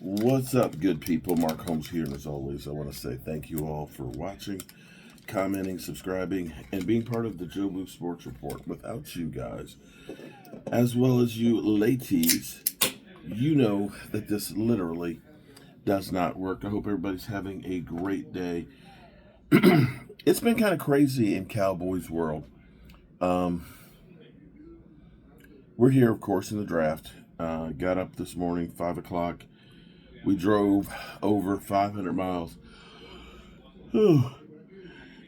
What's up, good people? Mark Holmes here, and as always, I want to say thank you all for watching, commenting, subscribing, and being part of the Joe Blue Sports Report. Without you guys, as well as you ladies, you know that this literally does not work. I hope everybody's having a great day. It's been kind of crazy in Cowboys world. We're here, of course, in the draft. Got up this morning, 5 o'clock. We drove over 500 miles to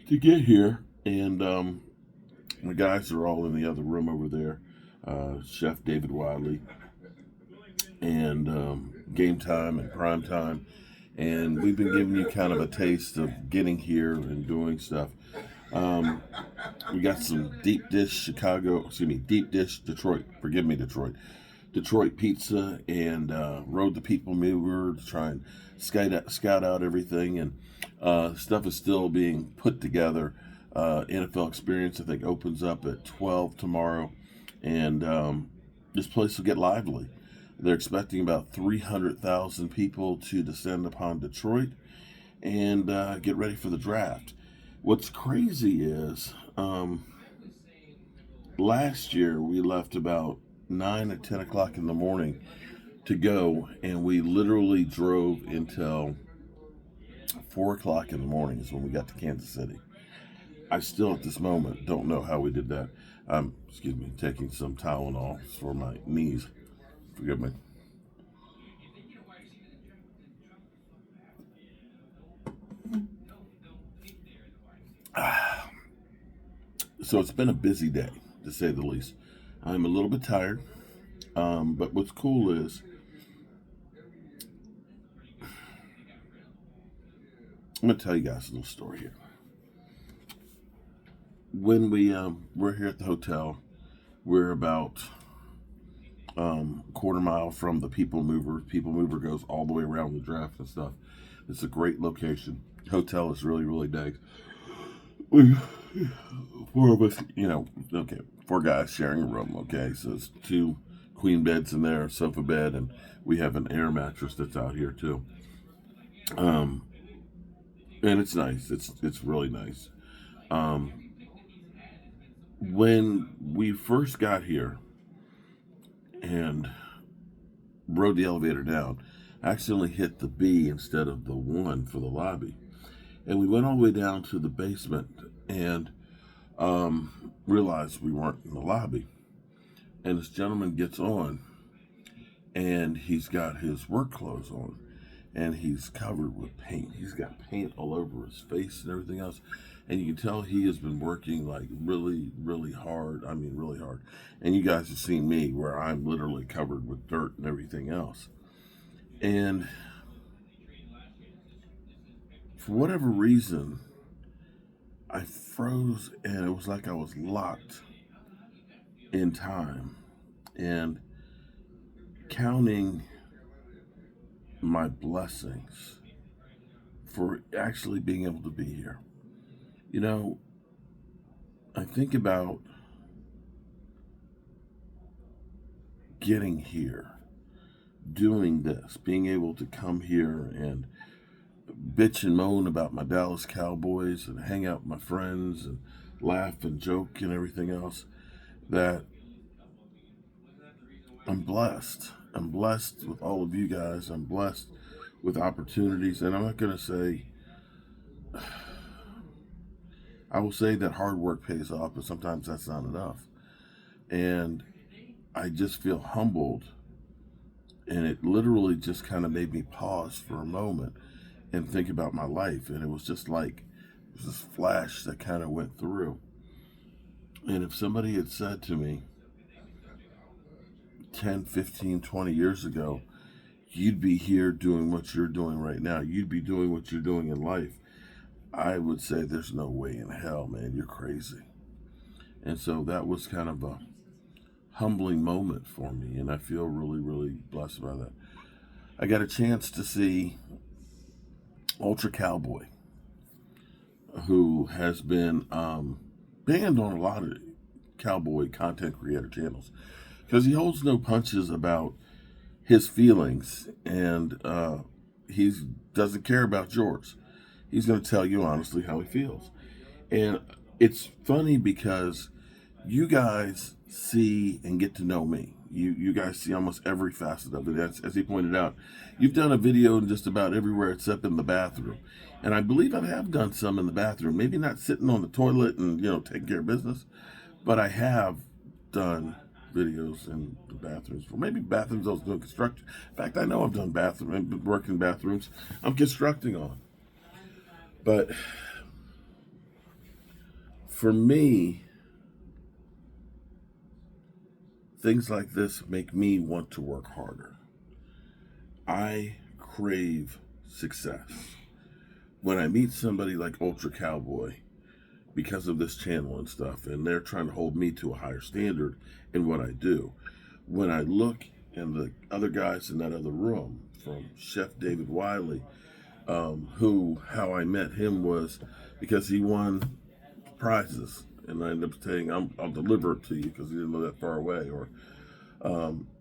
get here. And the guys are all in the other room over there. Chef David Wiley and Game Time and Prime Time. And we've been giving you kind of a taste of getting here and doing stuff. We got some deep dish Detroit. Forgive me, Detroit pizza, and rode the people mover to try and scout out everything. And stuff is still being put together. NFL Experience, I think, opens up at 12 tomorrow. And this place will get lively. They're expecting about 300,000 people to descend upon Detroit and get ready for the draft. What's crazy is last year we left about 9 or 10 o'clock in the morning to go, and we literally drove until 4 o'clock in the morning is when we got to Kansas City. I still at this moment don't know how we did that. Taking some Tylenol for my knees. Forgive me. So it's been a busy day, to say the least. I'm a little bit tired, but what's cool is I'm going to tell you guys a little story here. When we're here at the hotel, we're about quarter mile from the People Mover. People Mover goes all the way around the draft and stuff. It's a great location. Hotel is really, really nice. Four of us, four guys sharing a room, okay? So it's 2 queen beds in there, a sofa bed, and we have an air mattress that's out here too. And it's nice. It's really nice. When we first got here and rode the elevator down, I accidentally hit the B instead of the 1 for the lobby. And we went all the way down to the basement and realized we weren't in the lobby. And this gentleman gets on, and he's got his work clothes on, and he's covered with paint. He's got paint all over his face and everything else. And you can tell he has been working like really, really hard. I mean, really hard. And you guys have seen me where I'm literally covered with dirt and everything else. And for whatever reason, I froze, and it was like I was locked in time and counting my blessings for actually being able to be here. I think about getting here, doing this, being able to come here and bitch and moan about my Dallas Cowboys and hang out with my friends and laugh and joke and everything else, that I'm blessed. I'm blessed with all of you guys. I'm blessed with opportunities. And I'm not going to say, I will say that hard work pays off, but sometimes that's not enough. And I just feel humbled. And it literally just kind of made me pause for a moment and think about my life. And it was just like this flash that kind of went through. And if somebody had said to me 10, 15, 20 years ago, you'd be here doing what you're doing right now, you'd be doing what you're doing in life, I would say there's no way in hell, man, you're crazy. And so that was kind of a humbling moment for me, and I feel really, really blessed by that. I got a chance to see Ultra Cowboy, who has been banned on a lot of Cowboy content creator channels because he holds no punches about his feelings, and he doesn't care about yours. He's going to tell you honestly how he feels. And it's funny because you guys see and get to know me. You guys see almost every facet of it. As he pointed out, you've done a video just about everywhere except in the bathroom. And I believe I have done some in the bathroom. Maybe not sitting on the toilet and, taking care of business, but I have done videos in the bathrooms. Or maybe bathrooms I was doing construction. In fact, I know I've done work in bathrooms I'm constructing on. But for me, things like this make me want to work harder. I crave success. When I meet somebody like Ultra Cowboy, because of this channel and stuff, and they're trying to hold me to a higher standard in what I do. When I look and the other guys in that other room, from Chef David Wiley, how I met him was because he won prizes, and I ended up saying, I'll deliver it to you because he didn't live that far away, or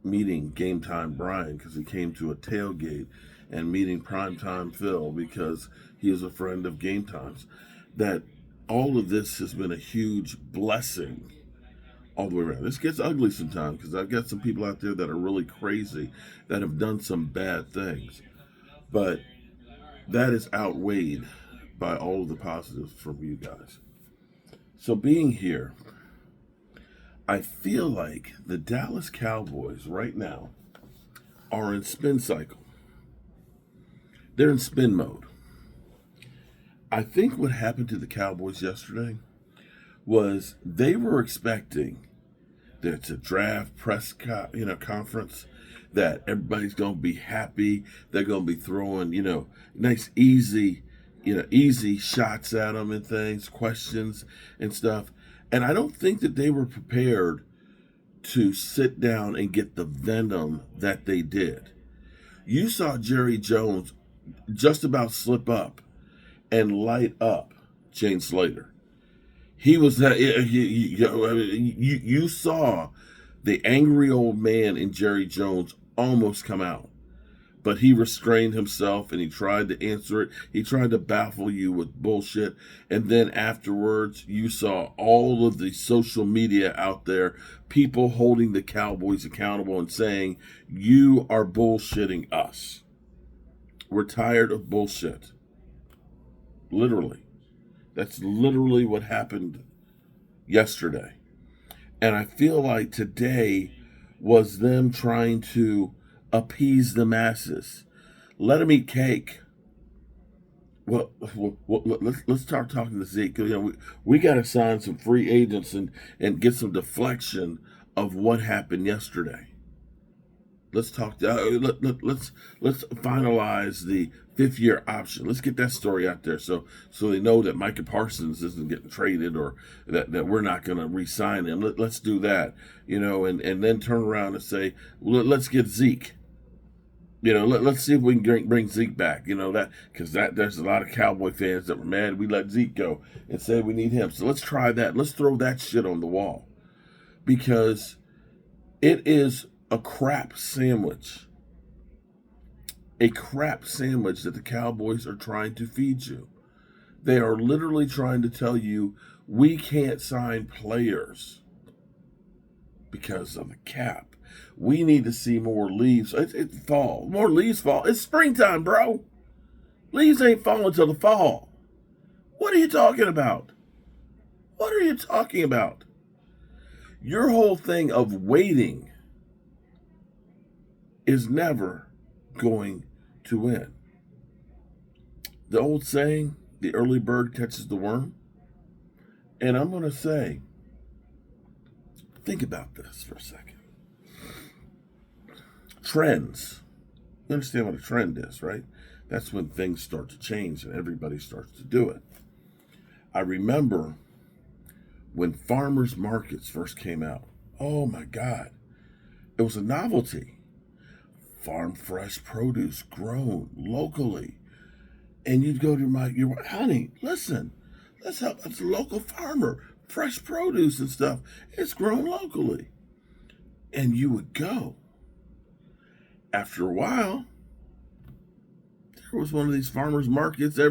meeting Game Time Brian because he came to a tailgate, and meeting Primetime Phil because he is a friend of Game Times. That all of this has been a huge blessing all the way around. This gets ugly sometimes because I've got some people out there that are really crazy that have done some bad things, but that is outweighed by all of the positives from you guys. So being here, I feel like the Dallas Cowboys right now are in spin cycle. They're in spin mode. I think what happened to the Cowboys yesterday was they were expecting that it's a draft conference, that everybody's going to be happy. They're going to be throwing, nice, easy shots at them and things, questions and stuff. And I don't think that they were prepared to sit down and get the venom that they did. You saw Jerry Jones just about slip up and light up Jane Slater. He was that. You saw the angry old man in Jerry Jones almost come out, but he restrained himself and he tried to answer it. He tried to baffle you with bullshit. And then afterwards, you saw all of the social media out there, people holding the Cowboys accountable and saying, you are bullshitting us. We're tired of bullshit. Literally. That's literally what happened yesterday. And I feel like today was them trying to appease the masses. Let them eat cake. Well, let's start talking to Zeke. We got to sign some free agents and get some deflection of what happened yesterday. Let's talk. Let's finalize the 5-year option. Let's get that story out there so they know that Micah Parsons isn't getting traded, or that we're not going to re-sign him. Let's do that. And then turn around and say, let's get Zeke. Let's see if we can bring Zeke back. Because there's a lot of Cowboy fans that were mad we let Zeke go and said we need him. So let's try that. Let's throw that shit on the wall, because it is a crap sandwich. A crap sandwich that the Cowboys are trying to feed you. They are literally trying to tell you we can't sign players because of the cap. We need to see more leaves. It's fall. More leaves fall. It's springtime, bro. Leaves ain't falling till the fall. What are you talking about? What are you talking about? Your whole thing of waiting is never going to win. The old saying, the early bird catches the worm. And I'm going to say, think about this for a second. Trends. You understand what a trend is, right? That's when things start to change and everybody starts to do it. I remember when farmers markets first came out. Oh my God. It was a novelty. Farm fresh produce grown locally. And you'd go to your honey, listen, let's help a local farmer, fresh produce and stuff. It's grown locally. And you would go. After a while, there was one of these farmers markets there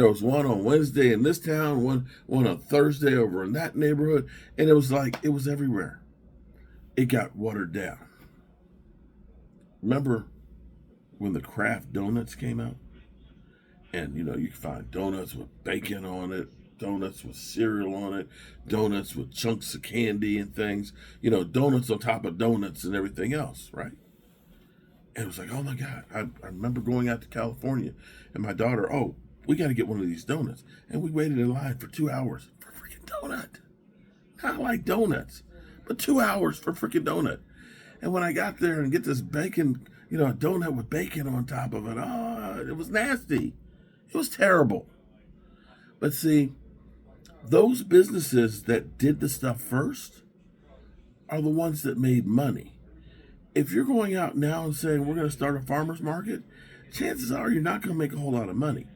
was one on Wednesday in this town, one on Thursday over in that neighborhood, and it was like it was everywhere. It got watered down. Remember when the Kraft donuts came out? And you can find donuts with bacon on it, donuts with cereal on it, donuts with chunks of candy and things, donuts on top of donuts and everything else, right? And it was like, oh my God. I remember going out to California and my daughter, oh, we got to get one of these donuts. And we waited in line for 2 hours for a freaking donut. Not like donuts, but 2 hours for a freaking donut. And when I got there and get this bacon, a donut with bacon on top of it, oh, it was nasty. It was terrible. But see, those businesses that did the stuff first are the ones that made money. If you're going out now and saying we're going to start a farmer's market, chances are you're not going to make a whole lot of money.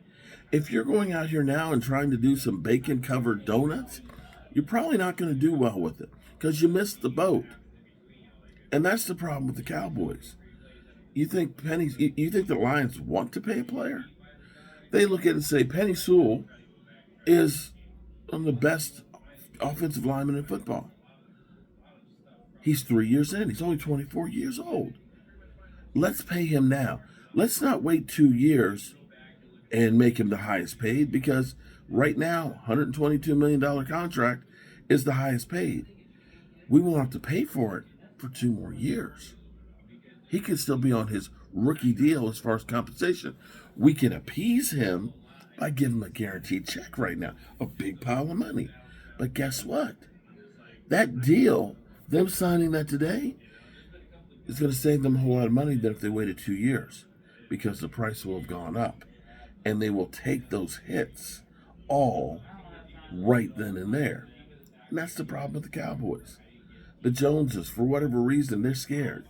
If you're going out here now and trying to do some bacon covered donuts, you're probably not going to do well with it because you missed the boat. And that's the problem with the Cowboys. You think the Lions want to pay a player? They look at it and say Penny Sewell is one of the best offensive linemen in football. He's 3 years in. He's only 24 years old. Let's pay him now. Let's not wait 2 years and make him the highest paid because right now, $122 million contract is the highest paid. We won't have to pay for it for 2 more years. He could still be on his rookie deal as far as compensation. We can appease him by giving him a guaranteed check right now, a big pile of money. But guess what? That deal, them signing that today, is going to save them a whole lot of money than if they waited 2 years because the price will have gone up. And they will take those hits all right then and there. And that's the problem with the Cowboys. The Joneses, for whatever reason, they're scared.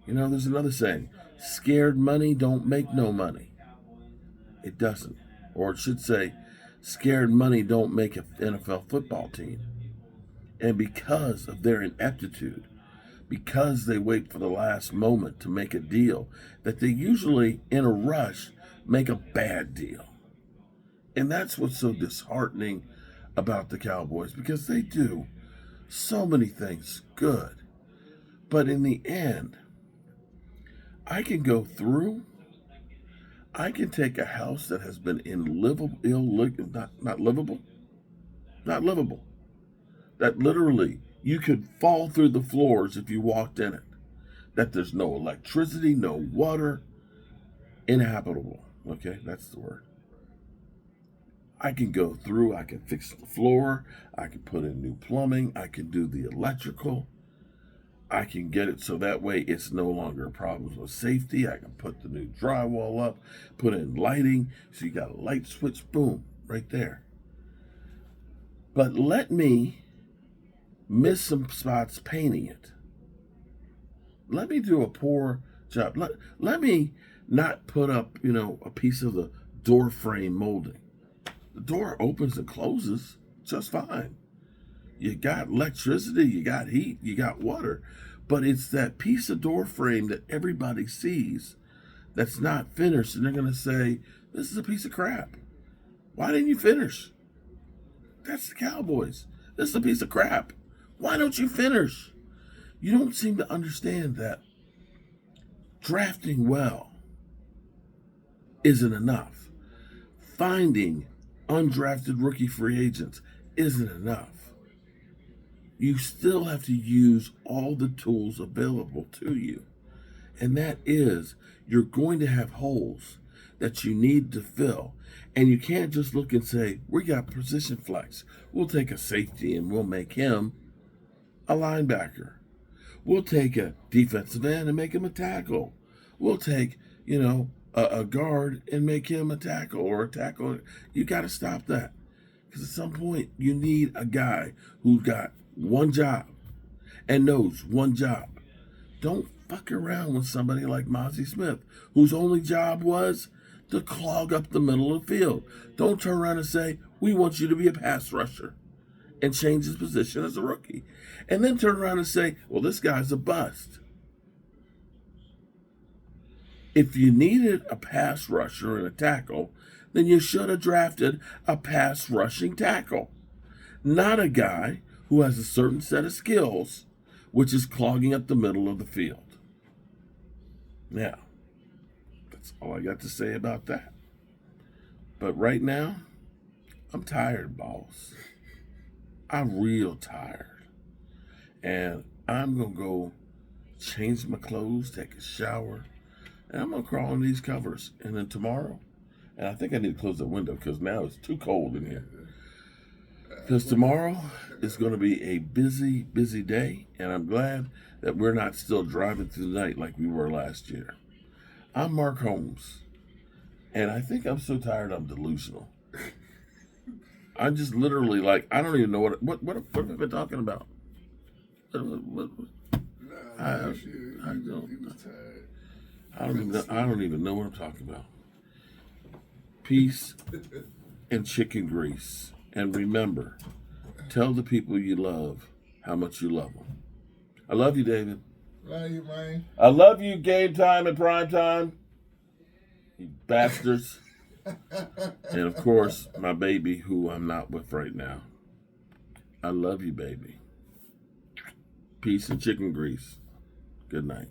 There's another saying, scared money don't make no money. It doesn't. Or it should say, scared money don't make an NFL football team. And because of their ineptitude, because they wait for the last moment to make a deal, that they usually, in a rush, make a bad deal. And that's what's so disheartening about the Cowboys, because they do so many things good. But in the end, I can go through, I can take a house that has been not livable, that literally you could fall through the floors if you walked in it, that there's no electricity, no water, inhabitable. Okay, that's the word. I can go through, I can fix the floor, I can put in new plumbing, I can do the electrical, I can get it so that way it's no longer a problem with safety. I can put the new drywall up, put in lighting, so you got a light switch, boom, right there. But let me miss some spots painting it. Let me do a poor job. Let me not put up, a piece of the door frame molding. The door opens and closes just fine. You got electricity, you got heat, you got water, but it's that piece of door frame that everybody sees that's not finished, and they're going to say, this is a piece of crap. Why didn't you finish? That's the Cowboys. This is a piece of crap. Why don't you finish? You don't seem to understand that drafting well isn't enough. Finding undrafted rookie free agents isn't enough. You still have to use all the tools available to you. And that is, you're going to have holes that you need to fill. And you can't just look and say, we got position flex. We'll take a safety and we'll make him a linebacker. We'll take a defensive end and make him a tackle. We'll take, a guard and make him a tackle or a tackle. You got to stop that. Because at some point, you need a guy who's got one job and knows one job. Don't fuck around with somebody like Mozzie Smith, whose only job was to clog up the middle of the field. Don't turn around and say, we want you to be a pass rusher and change his position as a rookie. And then turn around and say, well, this guy's a bust. If you needed a pass rusher and a tackle, then you should have drafted a pass rushing tackle, not a guy who has a certain set of skills, which is clogging up the middle of the field. Now, that's all I got to say about that. But right now, I'm tired, boss. I'm real tired. And I'm going to go change my clothes, take a shower, and I'm going to crawl in these covers. And then tomorrow, and I think I need to close the window because now it's too cold in here. Because tomorrow is going to be a busy, busy day, and I'm glad that we're not still driving through the night like we were last year. I'm Mark Holmes, and I think I'm so tired I'm delusional. I'm just literally like, I don't even know what have I been talking about? I don't even know what I'm talking about. Peace and chicken grease. And remember, tell the people you love how much you love them. I love you, David. Love you, man. I love you, Game Time and Prime Time. You bastards. And of course, my baby, who I'm not with right now. I love you, baby. Peace and chicken grease. Good night.